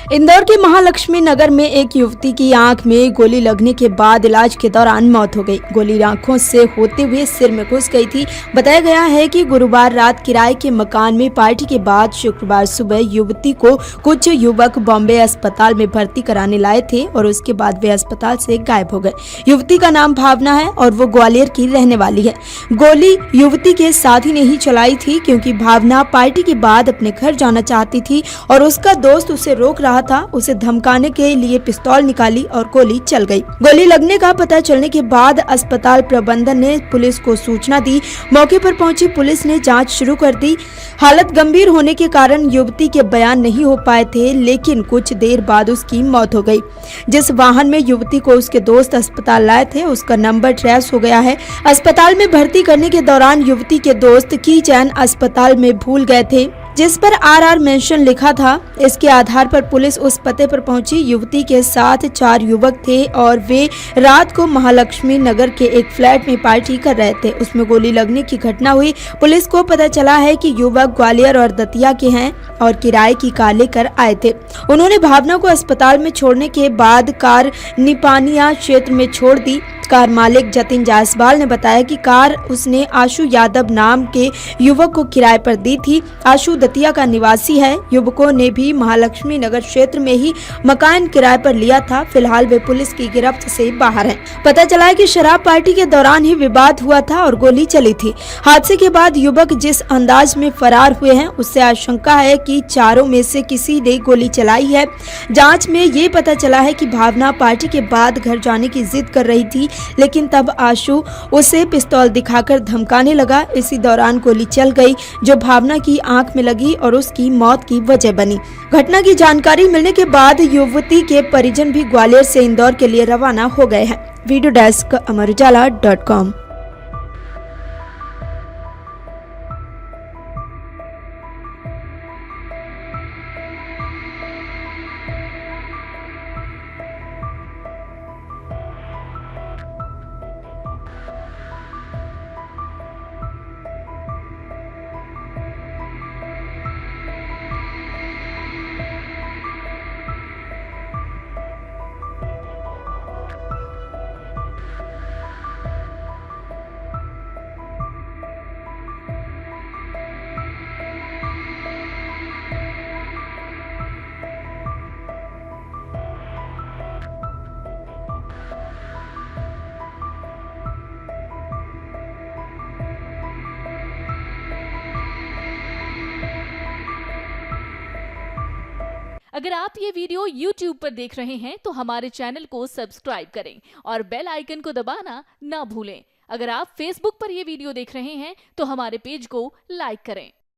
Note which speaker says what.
Speaker 1: इंदौर के महालक्ष्मी नगर में एक युवती की आंख में गोली लगने के बाद इलाज के दौरान मौत हो गई। गोली आंखों से होते हुए सिर में घुस गई थी। बताया गया है कि गुरुवार रात किराए के मकान में पार्टी के बाद शुक्रवार सुबह युवती को कुछ युवक बॉम्बे अस्पताल में भर्ती कराने लाए थे और उसके बाद वे अस्पताल से गायब हो गए। युवती का नाम भावना है और वो ग्वालियर की रहने वाली है। गोली युवती के साथी ने ही चलाई थी क्योंकि भावना पार्टी के बाद अपने घर जाना चाहती थी और उसका दोस्त उसे रोक रहा था। उसे धमकाने के लिए पिस्तौल निकाली और गोली चल गई। गोली लगने का पता चलने के बाद अस्पताल प्रबंधन ने पुलिस को सूचना दी। मौके पर पहुंची पुलिस ने जांच शुरू कर दी। हालत गंभीर होने के कारण युवती के बयान नहीं हो पाए थे, लेकिन कुछ देर बाद उसकी मौत हो गई। जिस वाहन में युवती को उसके दोस्त अस्पताल लाए थे उसका नंबर ट्रेस हो गया है। अस्पताल में भर्ती करने के दौरान युवती के दोस्त की चैन अस्पताल में भूल गए थे जिस पर RR मेंशन लिखा था। इसके आधार पर पुलिस उस पते पर पहुंची। युवती के साथ 4 युवक थे और वे रात को महालक्ष्मी नगर के एक फ्लैट में पार्टी कर रहे थे। उसमें गोली लगने की घटना हुई। पुलिस को पता चला है कि युवक ग्वालियर और दतिया के हैं और किराए की कार लेकर आए थे। उन्होंने भावना को अस्पताल में छोड़ने के बाद कार निपानिया क्षेत्र में छोड़ दी। कार मालिक जतिन जायसवाल ने बताया कि कार उसने आशु यादव नाम के युवक को किराए पर दी थी। आशु दतिया का निवासी है। युवकों ने भी महालक्ष्मी नगर क्षेत्र में ही मकान किराए पर लिया था। फिलहाल वे पुलिस की गिरफ्त से बाहर हैं। पता चला है कि शराब पार्टी के दौरान ही विवाद हुआ था और गोली चली थी। हादसे के बाद युवक जिस अंदाज में फरार हुए हैं उससे आशंका है कि चारों में से किसी ने गोली चलाई है। जाँच में ये पता चला है कि भावना पार्टी के बाद घर जाने की जिद कर रही थी, लेकिन तब आशु उसे पिस्तौल दिखाकर धमकाने लगा। इसी दौरान गोली चल गई जो भावना की आंख में लगी और उसकी मौत की वजह बनी। घटना की जानकारी मिलने के बाद युवती के परिजन भी ग्वालियर से इंदौर के लिए रवाना हो गए हैं। Video desk Amar Ujala dot com.
Speaker 2: अगर आप ये वीडियो YouTube पर देख रहे हैं तो हमारे चैनल को सब्सक्राइब करें और बेल आइकन को दबाना ना भूलें। अगर आप Facebook पर ये वीडियो देख रहे हैं तो हमारे पेज को लाइक करें।